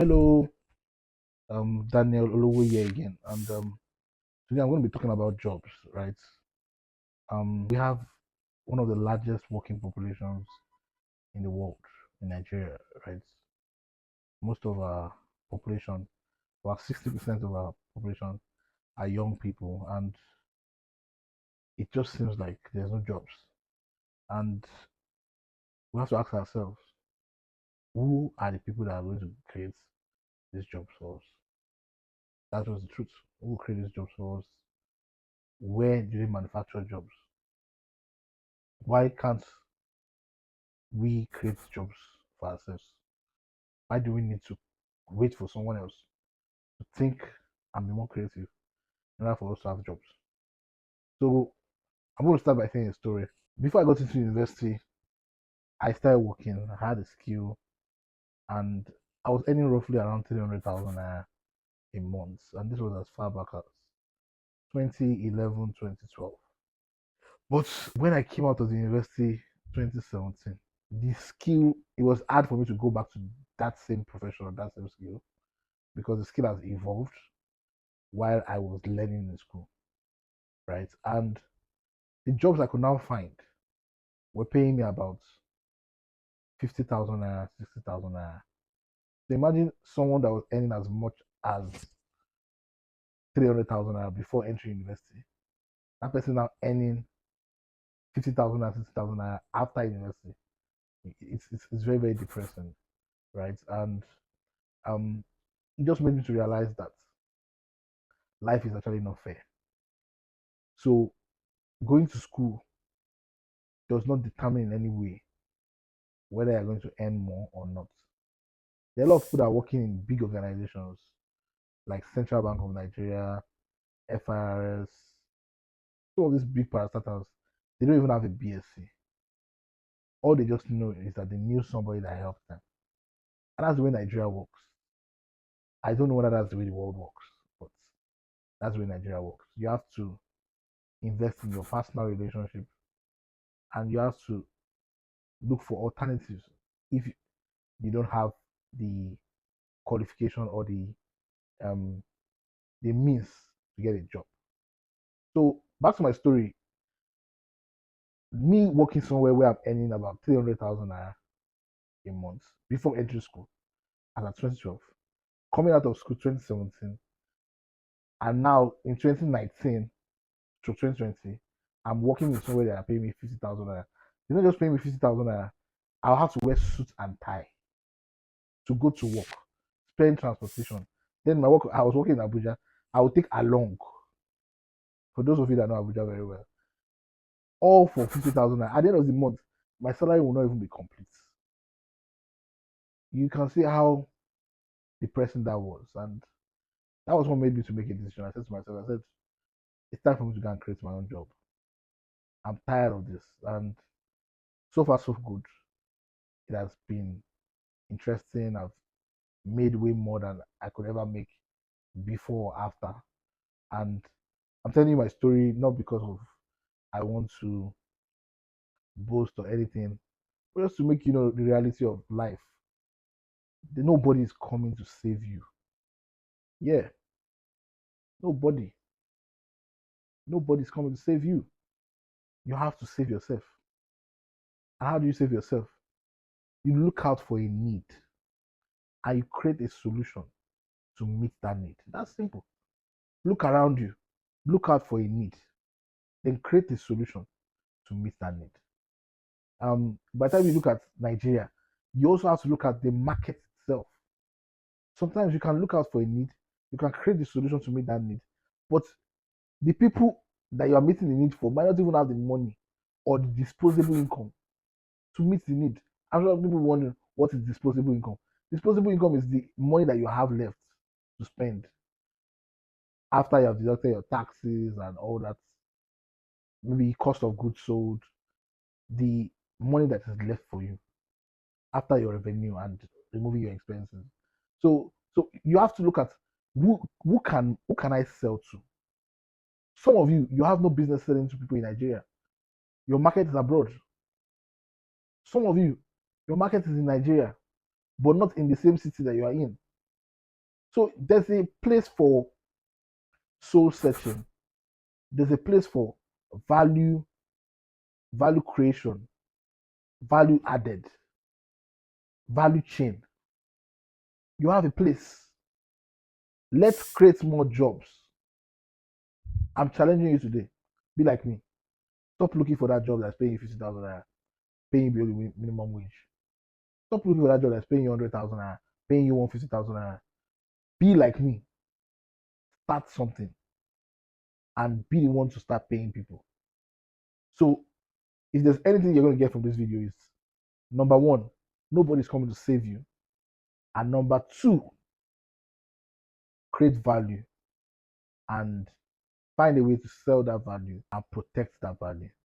Hello, Daniel Olowo here again, and today I'm going to be talking about jobs, right? We have one of the largest working populations in the world in Nigeria, right? Most of our population, about 60% of our population, are young people, and it just seems like there's no jobs. And we have to ask ourselves, who are the people that are going to create these jobs for us? That was the truth. Who will create these jobs for us? Where do they manufacture jobs? Why can't we create jobs for ourselves? Why do we need to wait for someone else to think and be more creative in order for us to have jobs? So I'm going to start by saying a story. Before I got into university, I started working. I had a skill, and I was earning roughly around 300,000 naira a month. And this was as far back as 2011, 2012. But when I came out of the university 2017, the skill, it was hard for me to go back to that same profession or that same skill because the skill has evolved while I was learning in school, right? And the jobs I could now find were paying me about 50,000 naira, 60,000 naira. So imagine someone that was earning as much as 300,000 naira before entering university. That person now earning 50,000 naira, 60,000 naira after university. It's very, very depressing, right? And um, it just made me to realize that life is actually not fair. So going to school does not determine in any way whether you're going to earn more or not. There are a lot of people that are working in big organizations like Central Bank of Nigeria, FIRS, some of these big parastatals. They don't even have a BSc. All they just know is that they knew somebody that helped them. And that's the way Nigeria works. I don't know whether that's the way the world works, but that's the way Nigeria works. You have to invest in your personal relationship and you have to look for alternatives if you don't have the qualification or um the means to get a job. So back to my story, me working somewhere where I'm earning about 300,000 naira a month before entering school, and at 2012, coming out of school 2017, and now in 2019 to 2020, I'm working in somewhere that are paying me 50,000 naira. They're not just paying me 50,000 naira. I'll have to wear suit and tie to go to work, spend transportation. Then my work, I was working in Abuja. I will take along. For those of you that know Abuja very well, all for 50,000 naira. At the end of the month, my salary will not even be complete. You can see how depressing that was. And that was what made me to make a decision. I said to myself, I said, it's time for me to go and create my own job. I'm tired of this. And so far, so good. It has been interesting. I've made way more than I could ever make before or after. And I'm telling you my story not because of I want to boast or anything, but just to make you know the reality of life. Nobody is coming to save you. Yeah, nobody. Nobody's coming to save you. You have to save yourself. And how do you save yourself? You look out for a need and you create a solution to meet that need. That's simple. Look around you, look out for a need, then create a solution to meet that need. By the time you look at Nigeria, you also have to look at the market itself. Sometimes you can look out for a need, you can create the solution to meet that need, but the people that you are meeting the need for might not even have the money or the disposable income to meet the need. I'm sure people wondering what is disposable income. Disposable income is the money that you have left to spend after you have deducted your taxes and all that, maybe cost of goods sold, the money that is left for you after your revenue and removing your expenses. So you have to look at who can I sell to. Some of you have no business selling to people in Nigeria. Your market is abroad. Some of you, your market is in Nigeria, but not in the same city that you are in. So there's a place for soul searching. There's a place for value, value creation, value added, value chain. You have a place. Let's create more jobs. I'm challenging you today. Be like me. Stop looking for that job that's paying you 50,000 naira, paying you below the minimum wage. Stop looking for that job that's paying you 100,000 naira, paying you 150,000 naira. Be like me. Start something and be the one to start paying people. So, if there's anything you're going to get from this video, is number one, nobody's coming to save you. And number two, create value and find a way to sell that value and protect that value.